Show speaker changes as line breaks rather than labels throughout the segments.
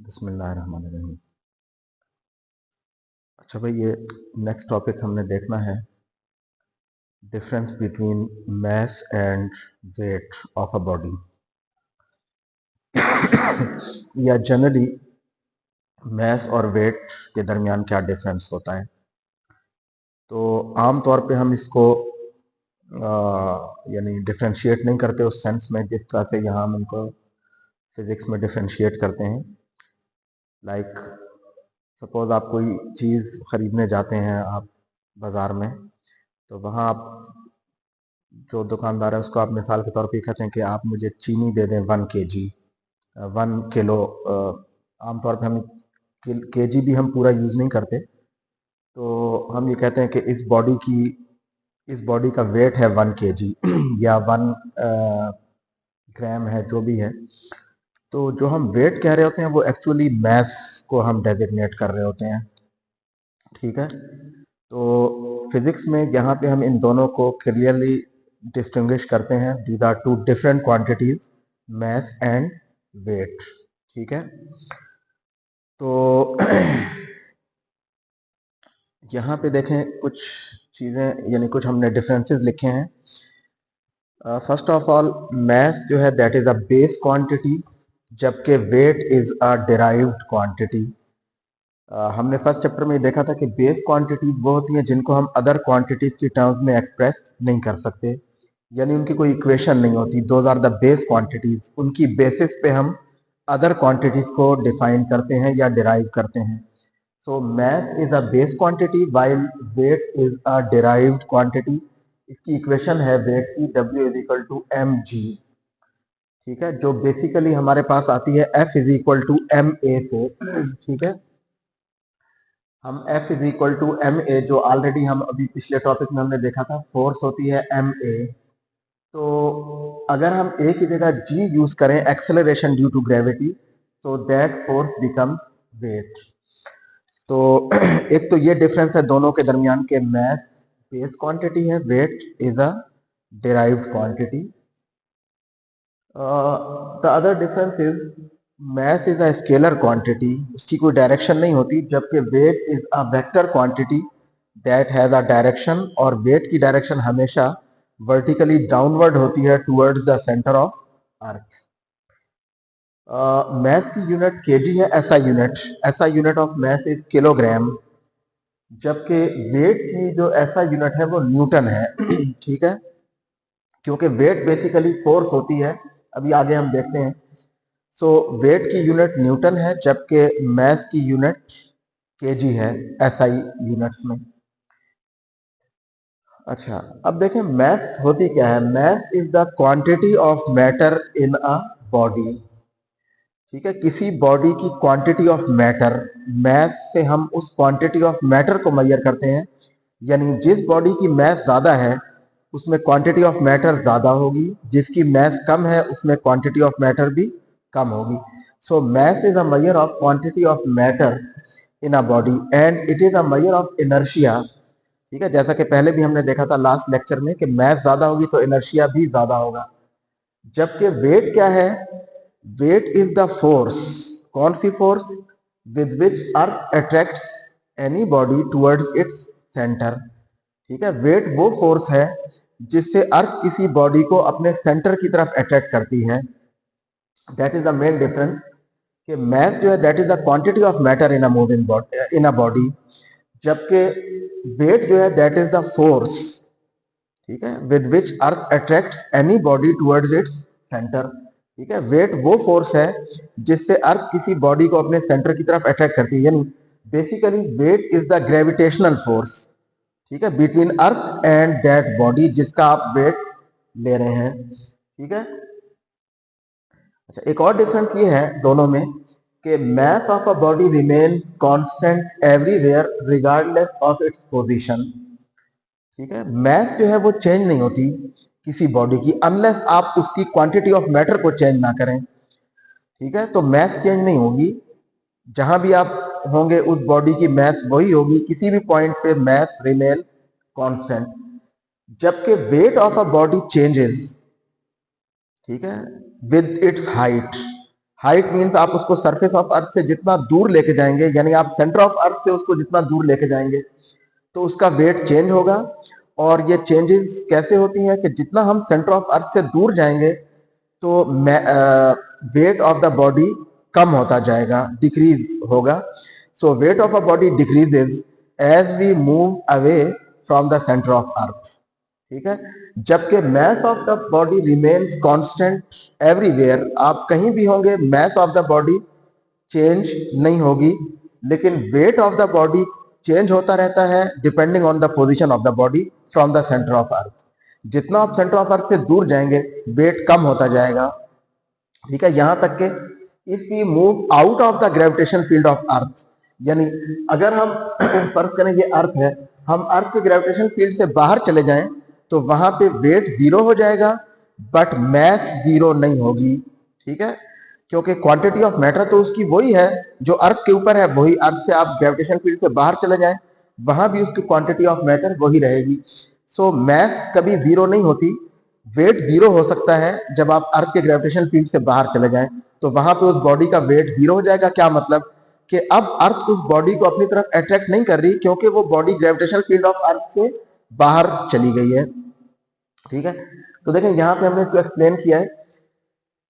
बिस्मिल्लाहिर्रहमानिर्रहीम। अच्छा भाई, ये नेक्स्ट टॉपिक हमने देखना है difference between mass and wait of a body या जनरली मास और वेट के दरमियान क्या डिफरेंस होता है। तो आम तौर पे हम इसको यानी डिफरेंशिएट नहीं करते उस सेंस में जिस तरह से यहाँ हम उनको फिजिक्स में डिफरेंशिएट करते हैं। लाइक सपोज आप कोई चीज़ खरीदने जाते हैं आप बाज़ार में, तो वहाँ आप जो दुकानदार है उसको आप मिसाल के तौर पे कहते हैं कि आप मुझे चीनी दे दें 1 kg 1 किलो। आमतौर पे हम केजी भी हम पूरा यूज़ नहीं करते, तो हम ये कहते हैं कि इस बॉडी का वेट है 1 kg या 1 ग्राम है, जो भी है। तो जो हम वेट कह रहे होते हैं वो एक्चुअली मैस को हम डेजिग्नेट कर रहे होते हैं। ठीक है, तो फिजिक्स में यहाँ पे हम इन दोनों को क्लियरली डिस्टिंग्विश करते हैं। These are two different quantities, mass and weight. ठीक है, तो यहाँ पे देखें कुछ चीज़ें, यानी कुछ हमने डिफरेंसेस लिखे हैं। फर्स्ट ऑफ ऑल, मैस जो है that is a base quantity, जबकि weight is a derived quantity. हमने फर्स्ट चैप्टर में देखा था कि बेस क्वांटिटीज वो होती हैं जिनको हम अदर क्वांटिटीज की टर्म्स में एक्सप्रेस नहीं कर सकते, यानी उनकी कोई इक्वेशन नहीं होती। Those are the base quantities, उनकी बेसिस पे हम अदर क्वांटिटीज को डिफाइन करते हैं या डिराइव करते हैं। So mass is a base quantity while weight is a derived quantity. इसकी इक्वेशन है वेट की W is equal to mg। ठीक है, जो बेसिकली हमारे पास आती है F is equal to ma से। ठीक है, हम F is equal to ma, जो ऑलरेडी हम अभी पिछले टॉपिक में हमने देखा था, फोर्स होती है ma। तो अगर हम a की जगह g यूज करें, एक्सेलरेशन ड्यू टू ग्रेविटी, तो दैट फोर्स बिकम्स वेट। तो एक तो ये डिफरेंस है दोनों के दरमियान के मैस बेस क्वांटिटी है, weight is a derived quantity. The other difference is mass is a scalar quantity, उसकी कोई डायरेक्शन नहीं होती, जबकि weight is a vector quantity that has a direction, और वेट की डायरेक्शन हमेशा वर्टिकली डाउनवर्ड होती है towards the centre of Earth. Mass की यूनिट केजी है, ऐसा unit of mass is kilogram, जबकि वेट की जो ऐसा यूनिट है वो न्यूटन है। ठीक है, क्योंकि वेट बेसिकली फोर्स होती है, अभी आगे हम देखते हैं। सो वेट की यूनिट न्यूटन है, जबकि मैस की यूनिट केजी है एसआई यूनिट्स में। अच्छा, अब देखें मैस होती क्या है। Mass is the quantity of matter in a body. ठीक है, किसी बॉडी की क्वांटिटी ऑफ मैटर, मैस से हम उस क्वांटिटी ऑफ मैटर को मेजर करते हैं। यानी जिस बॉडी की मैस ज्यादा है उसमें क्वांटिटी ऑफ मैटर ज्यादा होगी, जिसकी मैस कम है उसमें क्वांटिटी ऑफ मैटर भी कम होगी। So mass is a measure of quantity of matter in a body and it is a measure of inertia. ठीक है, जैसा कि पहले भी हमने देखा था लास्ट लेक्चर में कि मैस ज्यादा होगी तो इनर्शिया भी ज्यादा होगा। जबकि वेट क्या है, वेट इज द फोर्स, कौन सी force, with which earth attracts any body towards its centre. ठीक है, वेट वो फोर्स है जिससे अर्थ किसी बॉडी को अपने सेंटर की तरफ अट्रैक्ट करती है। That is the main difference कि मैस जो है that is the quantity of matter in a moving in a body, जबकि वेट जो है दैट इज द फोर्स, ठीक है, with which earth attracts any body towards its centre. ठीक है, वेट वो फोर्स है जिससे अर्थ किसी बॉडी को अपने सेंटर की तरफ अट्रैक्ट करती है, यानी basically weight is the gravitational force, ठीक है, between Earth and that body जिसका आप वेट ले रहे हैं। ठीक है, अच्छा, एक और डिफरेंस ये है दोनों में कि mass of a body remain constant everywhere regardless of its position. ठीक है, मैस जो है वो चेंज नहीं होती किसी बॉडी की अनलेस आप उसकी क्वांटिटी ऑफ मैटर को चेंज ना करें। ठीक है, तो मैस चेंज नहीं होगी, जहां भी आप होंगे उस बॉडी की मैस वही होगी, किसी भी पॉइंट पे मैस रिमेन कांस्टेंट। जबकि wait of a body changes, ठीक है, with its height. Height means आप उसको सरफेस ऑफ अर्थ से जितना दूर लेके जाएंगे, यानी आप सेंटर ऑफ अर्थ से उसको जितना दूर लेके जाएंगे तो उसका वेट चेंज होगा। और ये चेंजेस कैसे होती हैं कि जितना हम सेंटर ऑफ अर्थ से दूर जाएंगे तो वेट ऑफ द बॉडी कम होता जाएगा, डिक्रीज होगा। So weight of a body decreases as we move away from the centre of earth, ठीक है। जबकि mass of the body remains constant everywhere, आप कहीं भी होंगे mass of the body change नहीं होगी, लेकिन weight of the body change होता रहता है depending on the position of the body from the centre of अर्थ। जितना आप सेंटर ऑफ अर्थ से दूर जाएंगे वेट कम होता जाएगा, ठीक है। यहां तक कि if we move out of the gravitation field of Earth, यानी अगर हम फर्ज करें ये अर्थ है, हम अर्थ के ग्रेविटेशन फील्ड से बाहर चले जाएं तो वहां पे वेट जीरो हो जाएगा बट मैस जीरो नहीं होगी, ठीक है। क्योंकि क्वांटिटी ऑफ मैटर तो उसकी वही है जो अर्थ के ऊपर है, वही अर्थ से आप ग्रेविटेशन फील्ड से बाहर चले जाएं वहां भी उसकी क्वांटिटी ऑफ मैटर वही रहेगी। सो मैस कभी जीरो नहीं होती, वेट जीरो हो सकता है जब आप अर्थ के ग्रेविटेशन फील्ड से बाहर चले जाएं तो वहां पे उस बॉडी का वेट जीरो हो जाएगा। क्या मतलब कि अब अर्थ उस बॉडी को अपनी तरफ अट्रैक्ट नहीं कर रही क्योंकि वो बॉडी ग्रेविटेशन फील्ड ऑफ अर्थ से बाहर चली गई है, ठीक है। तो देखें यहां पे हमने इसको एक्सप्लेन किया है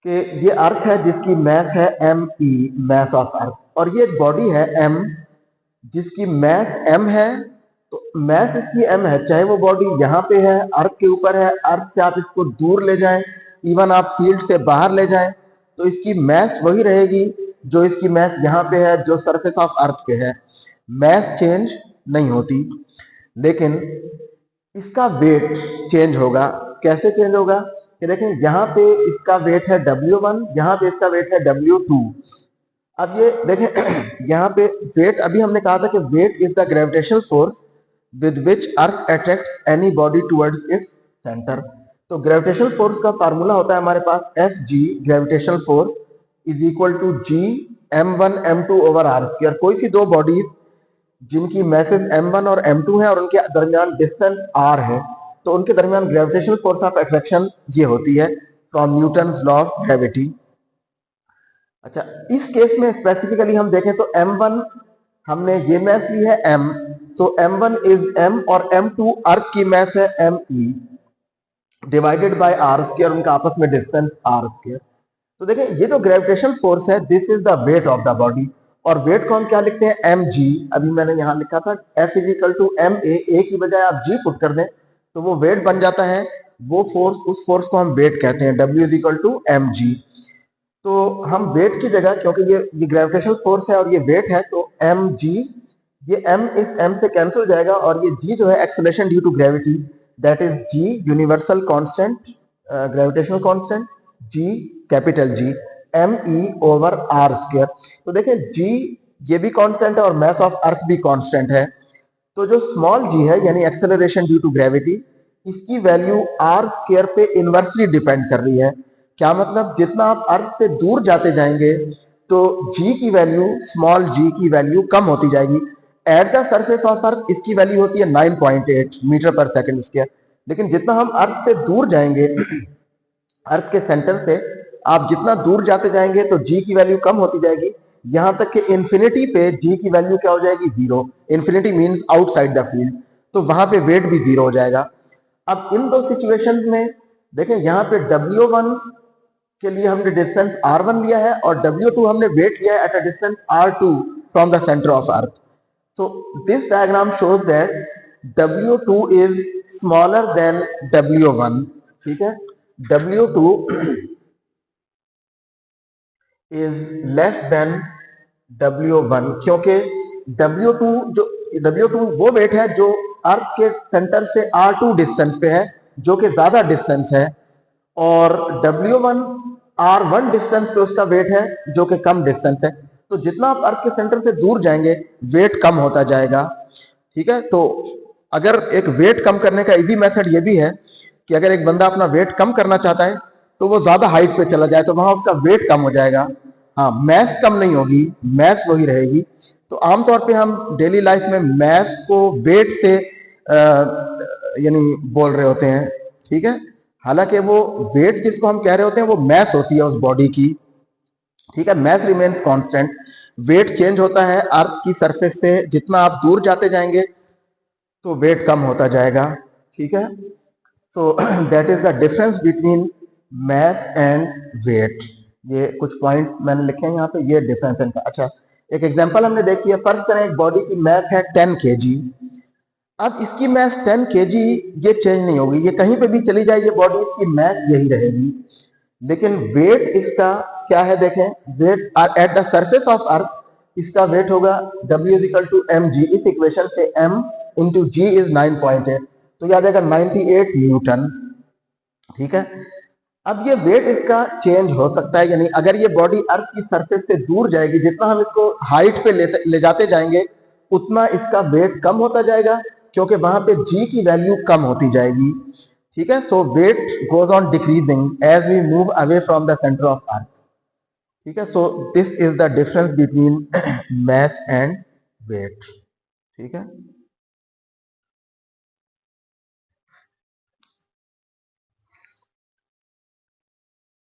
कि ये अर्थ है जिसकी मैस है ME, मैस ऑफ अर्थ, और ये एक बॉडी है M जिसकी मैस M है। तो मैस इसकी M है, चाहे वो बॉडी यहाँ पे है, अर्थ के ऊपर है, अर्थ से आप इसको दूर ले जाएं, इवन आप फील्ड से बाहर ले जाएं तो इसकी मैस वही रहेगी जो इसकी मैस यहाँ पे है, जो सरफेस ऑफ अर्थ पे है। मैस चेंज नहीं होती, लेकिन इसका वेट चेंज होगा। कैसे चेंज होगा कि देखें यहाँ पे इसका वेट है W1, यहाँ पे इसका वेट है W2। अब ये देखें यहाँ पे वेट, अभी हमने कहा था कि weight is the gravitational force with which earth attracts any body towards its centre. तो ग्रेविटेशनल फोर्स का फार्मूला होता है हमारे पास Fg, gravitational force is equal to G m1 m2 over r square. कोई सी दो बॉडीज जिनकी मैसेज m1 और m2 है और उनके दरमियान डिस्टेंस r है तो उनके दरमियान ग्रेविटेशनल फोर्स ऑफ अट्रैक्शन ये होती है from Newton's law of gravity. अच्छा, इस केस में स्पेसिफिकली हम देखें तो m1 हमने ये मैस ली है m, तो m1 इज m और m2 अर्थ की मैस है me divided by r square, उनका आपस में डिस्टेंस r स्क्वायर। तो देखें ये जो ग्रेविटेशनल फोर्स है this is the wait of the body, और वेट को हम क्या लिखते हैं mg। अभी मैंने यहां लिखा था F is equal to ma, a की बजाय आप g पुट कर दें तो वो वेट बन जाता है, वो फोर्स, उस फोर्स को हम वेट कहते हैं, W is equal to mg। तो हम वेट की जगह, क्योंकि ये ग्रेविटेशनल फोर्स है और ये वेट है, तो mg, ये m इस m से कैंसिल हो जाएगा और ये g जो है acceleration due to gravity, that is g universal constant, gravitational constant g, capital G, me over r square. तो देखें g ये भी कांस्टेंट है और मास ऑफ अर्थ भी कांस्टेंट है, तो जो स्मॉल g है यानी एक्सेलरेशन ड्यू टू ग्रेविटी, इसकी वैल्यू r स्क्वायर पे इनवर्सली डिपेंड कर रही है। क्या मतलब, जितना आप अर्थ से दूर जाते जाएंगे तो g की वैल्यू, स्मॉल g की वैल्यू कम होती जाएगी। एट द सरफेस ऑफ अर्थ इसकी वैल्यू होती है 9.8 मीटर पर सेकंड स्क्वायर, लेकिन जितना हम अर्थ से दूर जाएंगे, अर्थ के सेंटर से आप जितना दूर जाते जाएंगे तो g की वैल्यू कम होती जाएगी, यहां तक कि इंफिनिटी पे g की वैल्यू क्या हो जाएगी, zero. Infinity means outside the field, तो वहां पे वेट भी जीरो हो जाएगा। अब इन दो सिचुएशंस में देखें, यहाँ पे W1 के लिए हमने डिस्टेंस R1 लिया है और W2 हमने वेट लिया है at a distance R2 from the centre of earth. So this diagram shows that W2 is smaller than W1, ठीक है। W2 is less than W1, क्योंकि W2 वो वेट है जो अर्थ के सेंटर से R2 डिस्टेंस पे है, जो कि ज्यादा डिस्टेंस है, और W1 R1 डिस्टेंस पे उसका वेट है जो कि कम डिस्टेंस है। तो जितना आप अर्थ के सेंटर से दूर जाएंगे वेट कम होता जाएगा, ठीक है। तो अगर एक वेट कम करने का इजी मेथड ये भी है कि अगर एक बंदा अपना वेट कम करना चाहता है तो वो ज्यादा हाइट पे चला जाए तो वहां उसका वेट कम हो जाएगा, हाँ, मैस कम नहीं होगी, मैस वही रहेगी। तो आमतौर पे हम डेली लाइफ में मैस को वेट से यानी बोल रहे होते हैं, ठीक है। हालांकि वो वेट जिसको हम कह रहे होते हैं वो मैस होती है उस बॉडी की, ठीक है, math remains constant, wait change होता है अर्थ की सरफेस से, जितना आप दूर जाते जाएंगे तो वेट कम होता जाएगा। ठीक है, so that is the difference between mass and weight. ये कुछ पॉइंट मैंने लिखे हैं यहाँ पे, ये डिफरेंस है इनका। अच्छा, एक एग्जांपल हमने देखी है, फर्ज करें एक बॉडी की मैथ है 10 kg। अब इसकी मैथ 10 kg ये चेंज नहीं होगी, ये कहीं पे भी चली जाए ये बॉडी, इसकी मैथ यही रहेगी। लेकिन वेट इसका क्या है देखें, weight at the surface of earth इसका वेट होगा W is equal to mg। इस इक्वेशन से m इंटू जी इज 9.8, तो याद आएगा 98 न्यूटन। ठीक है, अब ये वेट इसका चेंज हो सकता है या नहीं, अगर ये बॉडी अर्थ की सरफेस से दूर जाएगी, जितना हम इसको हाइट पे ले जाते जाएंगे उतना इसका वेट कम होता जाएगा, क्योंकि वहां पे g की वैल्यू कम होती जाएगी। ठीक है, so weight goes on decreasing as we move away from the centre of earth. ठीक है, so this is the difference between mass and weight. ठीक है।